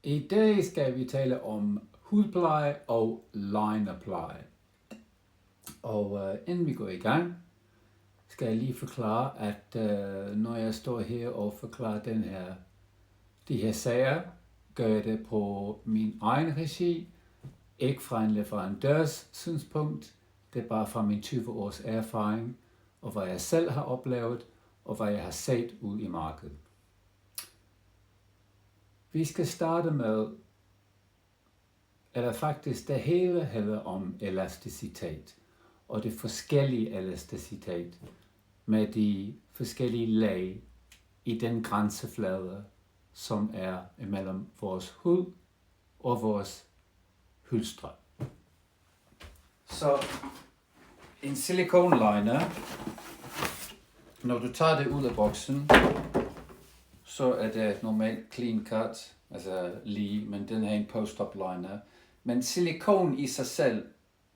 I dag skal vi tale om hudpleje og linerpleje. Og inden vi går i gang, skal jeg lige forklare, at når jeg står her og forklarer de her sager, gør jeg det på min egen regi, ikke fra en leverandørs synspunkt. Det er bare fra min 20 års erfaring, og hvad jeg selv har oplevet, og hvad jeg har set ud i markedet. Vi skal starte med, eller faktisk det hele handler om elasticitet, og det forskellige elasticitet med de forskellige lag i den grænseflade, som er imellem vores hud og vores hylstre. Så en silikonliner, når du tager det ud af boksen, så er det normalt clean cut, altså lige, men den er en post-op liner. Men silikon i sig selv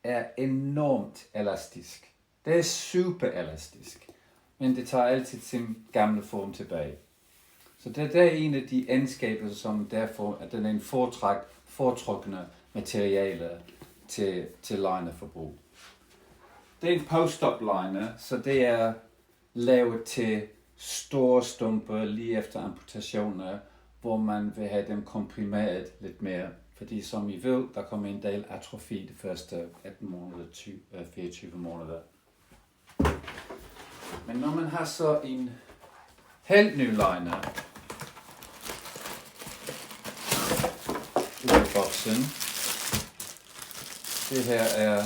er enormt elastisk. Det er super elastisk, men det tager altid sin gamle form tilbage. Så det er en af de egenskaber, som derfor at den er en foretrukne materiale til linerforbrug. Det er en post-op liner, så det er lavet til store stumper lige efter amputationer, hvor man vil have dem komprimeret lidt mere. Fordi som I ved, der kommer en del atrofi de første 18 måneder, 24 måneder. Men når man har så en helt ny liner ud af boksen, det her er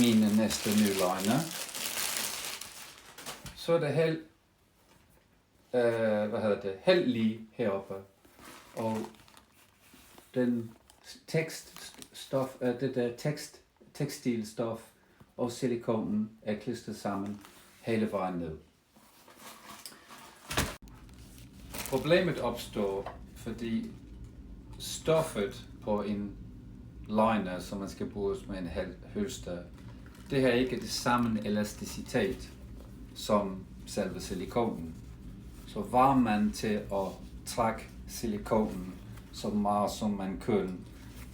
min næste nye liner, så er det helt lige heroppe, og den tekstilstof og silikonen er klistret sammen hele vejen ned. Problemet opstår, fordi stoffet på en liner, som man skal bruge med en hylster, det har ikke det samme elasticitet som selve silikonen. Så var man til at trække silikonen så meget som man kunne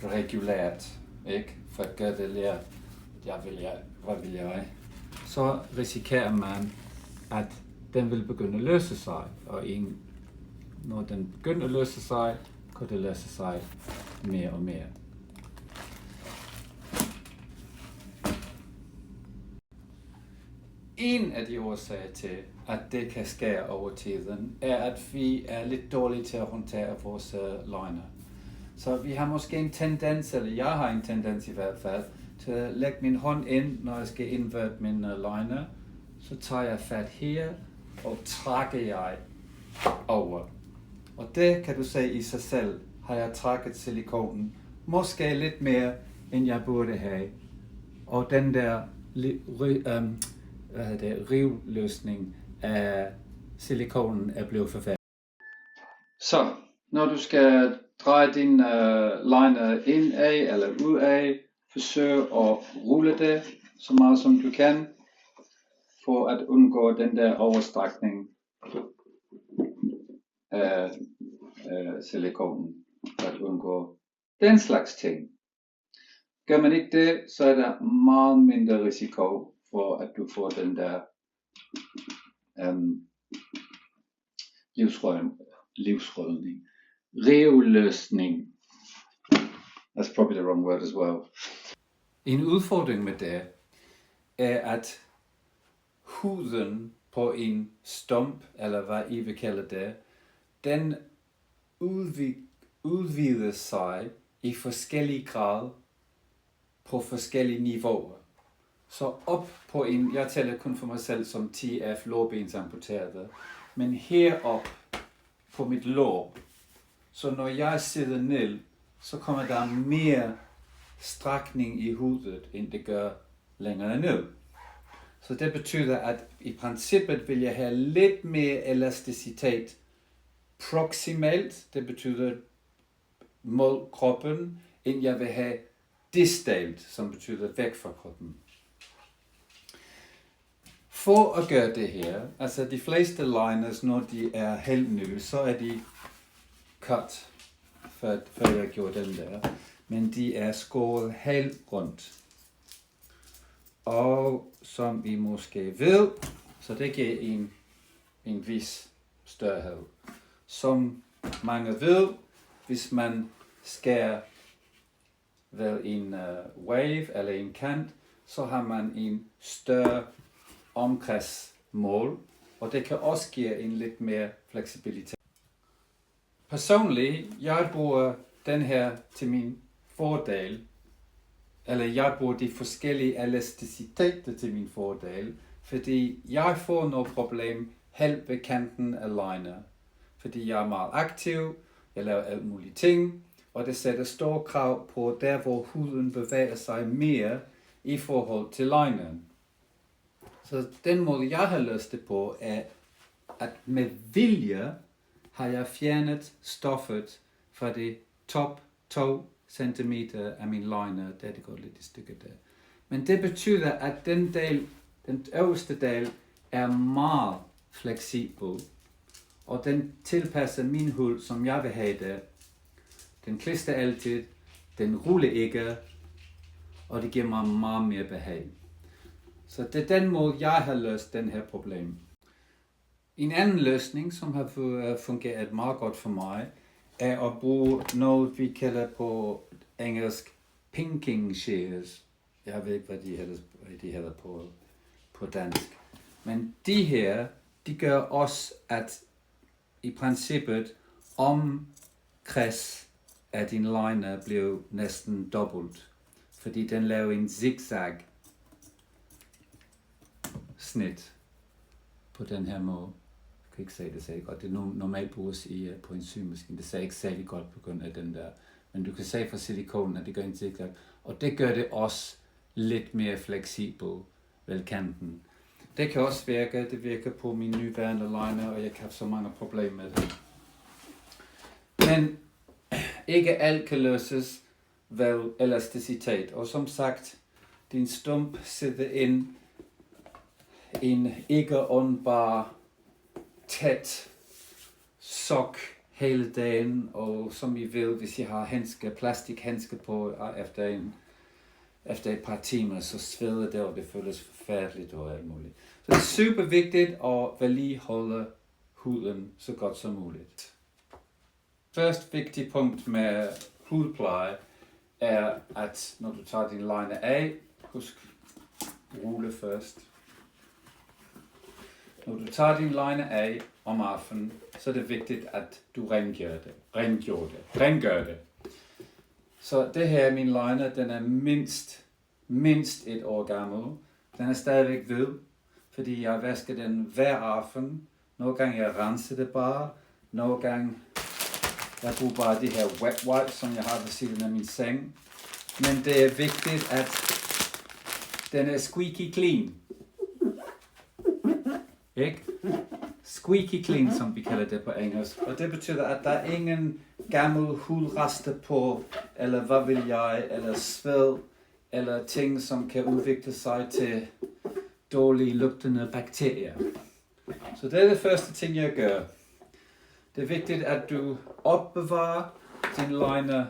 regulært, ikke? For at gøre det lidt, hvad vil jeg? Så risikerer man, at den vil begynde at løse sig, og når den begynder at løse sig, kan det løse sig mere og mere. En af de årsager til, at det kan ske over tiden, er, at vi er lidt dårlige til at håndtere vores liner. Så vi har måske en tendens, eller jeg har en tendens i hvert fald, til at lægge min hånd ind, når jeg skal inverte min liner. Så tager jeg fat her, og trækker jeg over. Og det kan du se i sig selv, har jeg trækket silikonen. Måske lidt mere, end jeg burde have. Og den der rivløsning af silikonen er blevet forfærdet. Så, når du skal dreje din liner ind af eller ud af, forsøg at rulle det så meget som du kan, for at undgå den der overstrækning af silikonen, for at undgå den slags ting. Gør man ikke det, så er der meget mindre risiko for, at du får den der revløsning. That's probably the wrong word as well. En udfordring med det er, at huden på en stump, eller hvad I vil kalde det, den udvider sig i forskellige grad på forskellige niveauer. Så op på jeg tæller kun for mig selv som TF lårbensamputeret, men herop på mit lår, så når jeg sidder ned, så kommer der mere strækning i hovedet, end det gør længere ned. Så det betyder, at i princippet vil jeg have lidt mere elasticitet proximalt, det betyder mod kroppen, end jeg vil have distalt, som betyder væk fra kroppen. For at gøre det her, altså de fleste liners, når de er helt nye, så er de cut, før jeg gjorde den der. Men de er skåret helt rundt. Og som I måske ved, så det giver en vis størrelse. Som mange ved, hvis man skærer vel en wave eller en kant, så har man en større omkredsmål, og det kan også give en lidt mere fleksibilitet. Personligt, jeg bruger den her til min fordel, eller jeg bruger de forskellige elasticiteter til min fordel, fordi jeg får noget problem helt ved kanten af liner. Fordi jeg er meget aktiv, jeg laver alt mulige ting, og det sætter store krav på der, hvor huden bevæger sig mere i forhold til lineren. Så den måde, jeg har løst det på, er, at med vilje har jeg fjernet stoffet fra de top 2 cm af min liner, der det går lidt i stykker der. Men det betyder, at den øverste del er meget fleksibel, og den tilpasser min hud, som jeg vil have det. Den klister altid, den ruller ikke, og det giver mig meget mere behag. Så det er den måde, jeg har løst den her problem. En anden løsning, som har fungeret meget godt for mig, er at bruge noget, vi kalder på engelsk pinking shears. Jeg ved ikke, hvad de hedder på dansk. Men de her, de gør også, at i princippet omkreds af din liner bliver næsten dobbelt. Fordi den laver en zigzag snit på den her måde. Jeg kan ikke sige det særlig godt. Det er normalt bruges på en symaskine. Det ser ikke særlig godt på grund af den der. Men du kan se fra silikonen, at det gør en zigzag. Og det gør det også lidt mere fleksibel ved kanten. Det kan også virke. Det virker på min nuværende liner, og jeg kan have så mange problemer med det. Men ikke alt kan løses ved elasticitet. Og som sagt, din stump sidder ind en ikke åndbar tæt sok hele dagen, og som I ved, hvis I har plastikhandsker på efter et par timer, så sveder det, og det føles forfærdeligt og alt muligt. Så det er super vigtigt at vedligeholde huden så godt som muligt. Første vigtige punkt med hudpleje er, at når du tager din liner af, husk rulle først. Når du tager din liner af om aftenen, så er det vigtigt, at du rengør det. Så det her min liner, den er mindst et år gammel. Den er stadigvæk hvid, fordi jeg vasker den hver aften. Nogle gange jeg renser det bare. Nogle gange jeg bruger bare de her wet wipes, som jeg har ved siden af min seng. Men det er vigtigt, at den er squeaky clean. Ikke? Squeaky clean, som vi kalder det på engelsk. Og det betyder, at der er ingen gammel hudrester på, eller hvad vil jeg, eller sved, eller ting, som kan udvikle sig til dårlige lugtende bakterier. Så det er det første ting, jeg gør. Det er vigtigt, at du opbevarer din liner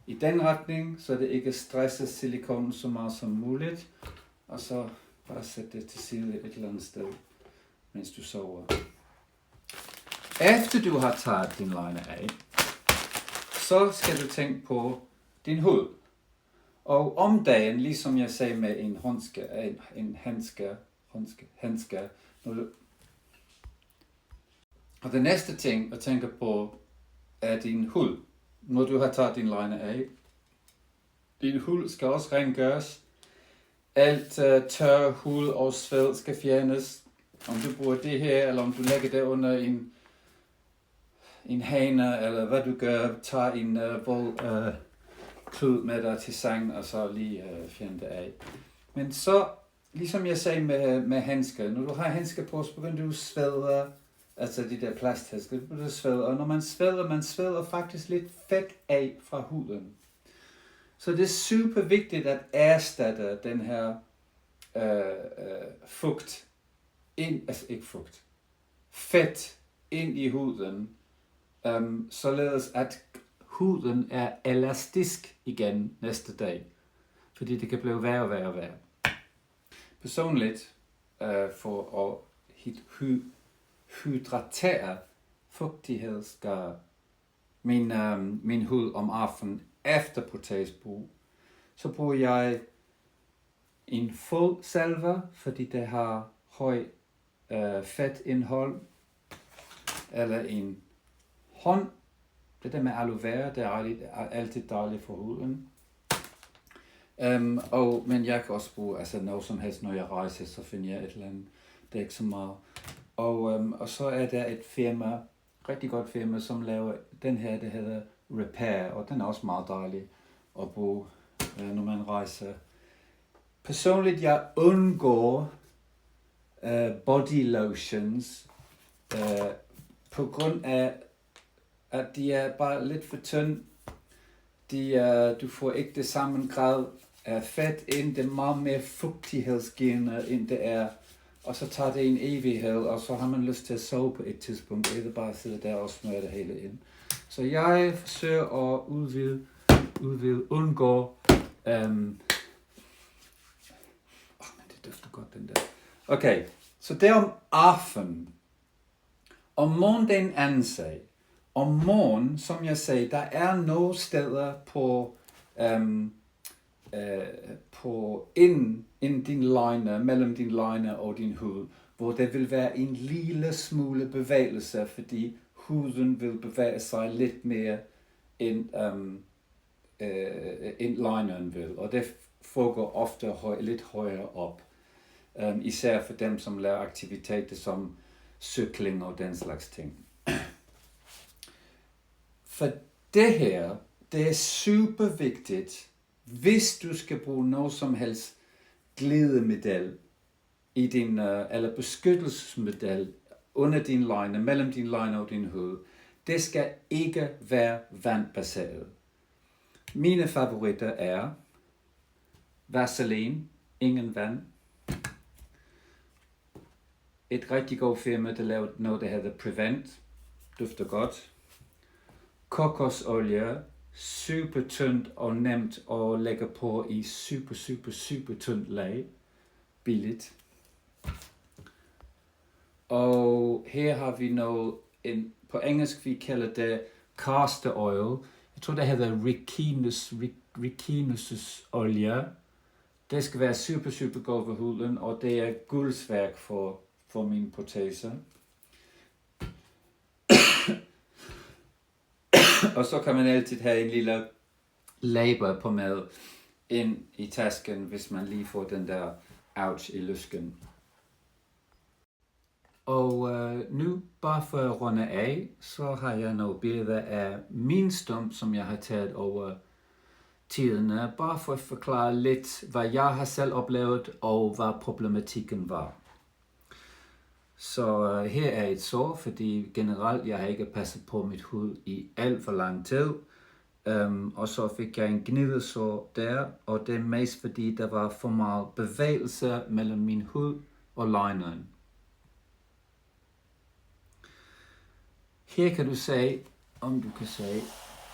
i den retning, så det ikke stresser silikonen så meget som muligt. Og så bare sæt det til side et eller andet sted, mens du sover. Efter du har taget din liner af, så skal du tænke på din hud. Og om dagen, ligesom jeg sagde med en handske, og det næste ting at tænke på er din hud. Når du har taget din liner af, din hud skal også rengøres. Alt tør hud og sved skal fjernes. Om du bruger det her, eller om du lægger det under en haner, eller hvad du gør, tager en vold klud med dig til sengen, og så lige fjerne det af. Men så, ligesom jeg sagde med handsker, når du har handsker på, så begynder du at svede, altså de der plasthandsker, du begynder at svede, og når man sveder faktisk lidt fedt af fra huden. Så det er super vigtigt at erstatte den her fedt ind i huden således at huden er elastisk igen næste dag, fordi det kan blive værre og værre og værre. Personligt, for at hydratere fugtighed skal min hud om aftenen efter protesbrug, så bruger jeg en fodsalve, fordi det har høj fedtindhold, eller en hånd. Det der med aloe vera, det er altid dejligt for huden. Men jeg kan også bruge noget som helst, når jeg rejser, så finder jeg et eller andet. Det er ikke så meget. Og så er der et firma, rigtig godt firma, som laver den her, det hedder Repair, og den er også meget dejlig at bruge, når man rejser. Personligt, jeg undgår body lotions på grund af, at de er bare lidt for tynde. Du får ikke det samme grad af fedt ind, det er meget mere fugtighedsgivende end det er. Og så tager det en evighed, og så har man lyst til at sove på et tidspunkt, eller bare sidde der og smøre det hele ind. Så jeg forsøger at undgå. Men det dufter godt, den der. Okay, så det er om aftenen. Om morgenen det er en anden sag. Om morgenen, som jeg sagde, der er nogle steder på inden din liner, mellem din liner og din hud, hvor der vil være en lille smule bevægelse, fordi huden vil bevæge sig lidt mere end lineren vil, og det foregår ofte lidt højere op, især for dem, som laver aktiviteter som cykling og den slags ting. For det her, det er super vigtigt, hvis du skal bruge noget som helst glidemiddel i din, eller beskyttelsesmiddel under din liner, mellem din liner og din hud. Det skal ikke være vandbaseret. Mine favoritter er Vaseline, ingen vand. Et rigtig godt firma, der laver noget, der hedder Prevent, dufter godt. Kokosolie, super tyndt og nemt at lægge på i super tyndt lag. Billigt. Og her har vi noget, på engelsk vi kalder det castor oil. Jeg tror det hedder Ricinus olie. Det skal være super godt for huden, og det er guldsværk for mine proteser. Og så kan man altid have en lille label på med ind i tasken, hvis man lige får den der ouch i lysken. Og nu, bare for at runde af, så har jeg nogle billeder af min stump, som jeg har taget over tiderne, bare for at forklare lidt, hvad jeg har selv oplevet, og hvad problematikken var. Så her er et sår, fordi generelt jeg har ikke passet på mit hud i alt for lang tid. Og så fik jeg en gnidesår der, og det er mest fordi der var for meget bevægelse mellem min hud og lineren. Her kan du se, om du kan se,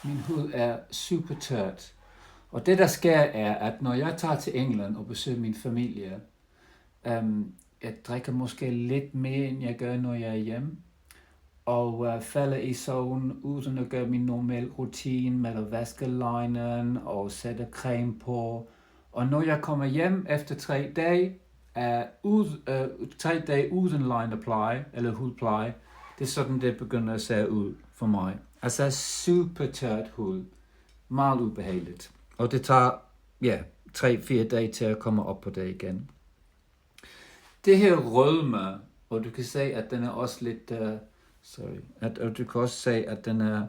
min hud er super tørt. Og det der sker er, at når jeg tager til England og besøger min familie, jeg drikker måske lidt mere, end jeg gør, når jeg er hjemme. Og falder i søvn uden at gøre min normale rutine med at vaske lineren og sætte creme på. Og når jeg kommer hjem efter 3 dage, 3 dage uden linerpleje eller hudpleje, det er sådan, det begynder at se ud for mig. Altså super tørt hud. Meget ubehageligt. Og det tager 3-4 dage til at komme op på det igen. Det her rødme, og du kan se, at den er også lidt, og du kan også se, at den er,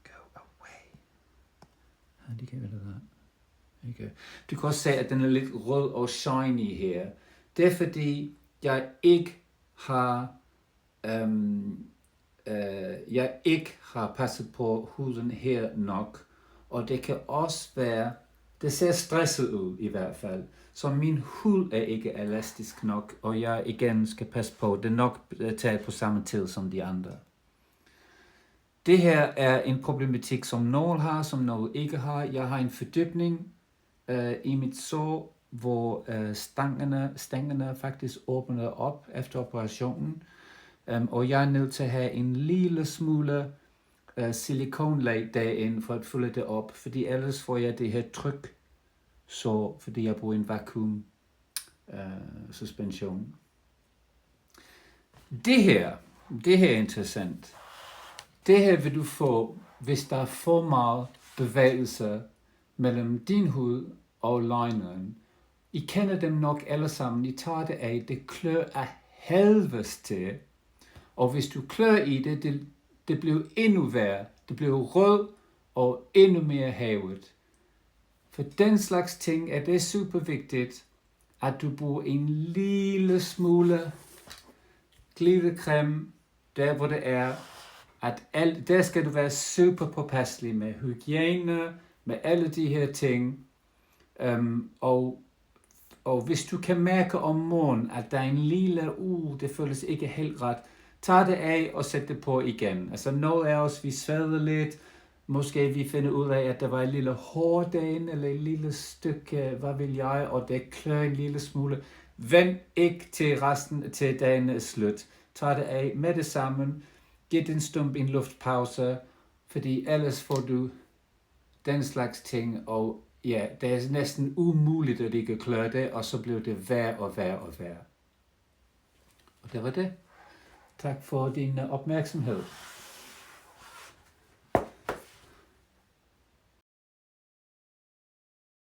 go away. How do you get rid of that? Okay. Du kan også se, at den er lidt rød og shiny her. Det er fordi, jeg ikke har passet på huden her nok, og det kan også være, det ser stresset ud i hvert fald. Så min hud er ikke elastisk nok, og jeg igen skal passe på, det er nok taget på samme tid som de andre. Det her er en problematik, som nogen har, som nogen ikke har. Jeg har en fordybning i mit sår, hvor stængerne faktisk åbner op efter operationen. Og jeg er nødt til at have en lille smule silikonlag derind for at fylde det op, fordi ellers får jeg det her tryk, så fordi jeg bruger en vakuum suspension. Det her er interessant. Det her vil du få, hvis der er for meget bevægelse mellem din hud og lineren. I kender dem nok alle sammen. I tager det af. Det klør af helvedes til. Og hvis du klør i det, det bliver endnu værre. Det bliver rød og endnu mere havet. For den slags ting er det super vigtigt, at du bruger en lille smule glidecreme, der hvor det er, der skal du være super påpasselig med hygiejne, med alle de her ting. Og hvis du kan mærke om morgenen, at der er en lille, det føles ikke helt ret, tag det af og sæt det på igen. Altså noget af os, vi sveder lidt, måske vi finder ud af, at der var et lille hår derinde, eller et lille stykke, hvad vil jeg, og det klør en lille smule. Vent ikke til resten, til dagen er slut. Tag det af med det samme. Giv den stump en luftpause, fordi ellers får du den slags ting, og ja, det er næsten umuligt, at ikke kløre det, og så bliver det værre og værre og værre. Og det var det. Tak for din opmærksomhed.